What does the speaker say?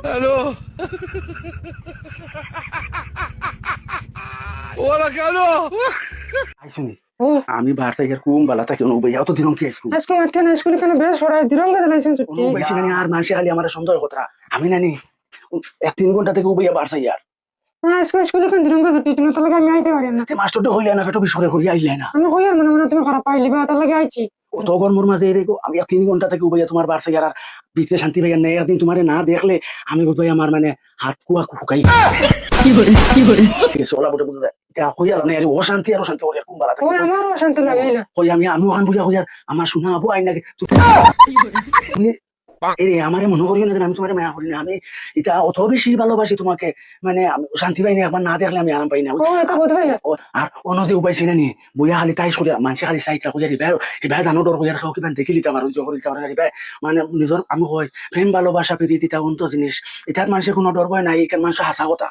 hello ওরা কেন আইসুনি আমি বারসা ইয়ার কুম বালা থাকে অনু ভাই অত দিন কি আইসু আজকে মাঠে না স্কুলে কেন বেশ ওরাই দিরঙ্গে দিলাইছেন ছুটি অনু ভাই সিনানি আর মাসে খালি আমার সুন্দর কথা আমি নানি 1-3 ঘন্টা থেকে উবাইয়া বারসা ইয়ার না আজকে স্কুলে কেন দিরঙ্গে ছুটি তুমি তো লাগে আমি আইতে পারি না তে মাস্টারটা হইলে না ফেটো বিসরে করি আইলে না আমি কই আর মনে মনে তুমি খারাপ পাইলি বা তার লাগে আইছি কত গরমের মাঝে রেগো আমি 3 ঘন্টা থেকে উবাইয়া তোমার বারসা ইয়ার আর ভিতরে শান্তি ভাইয়া নেই একদিন তোমারে না দেখলে আমি বোধ আমার মানে হাত কুয়া ফুকাই কি বলে সোলা বটে বুঝা এটা কইয়া না আরে অশান্তি আর অশান্তি ওর কুম বালা ওই আমারও অশান্তি লাগাইলা কই আমি ওখান বুঝা কইয়া আমার শোনা আবু আই না এরে আমারে মনে করিও না যে আমি তোমার মায়া করি না আমি এটা অত বেশি ভালোবাসি তোমাকে মানে আমি শান্তি পাই না একবার না দেখলে আমি আরাম পাই না ও এটা বুঝ ভাইলা আর অন্য যে উপায় ছিল নি বইয়া খালি তাই করে মানুষে খালি সাইটটা কইয়া দিবে ভাই জানো ডর কইয়া রাখো কিবা দেখিলি আমার ওই জহরি চাওয়ার গাড়ি ভাই মানে নিজের আমি কই প্রেম ভালোবাসা প্রীতি এটা অন্ত জিনিস এটার মানুষের কোনো ডর ভয় নাই এখান মানুষ হাসা কথা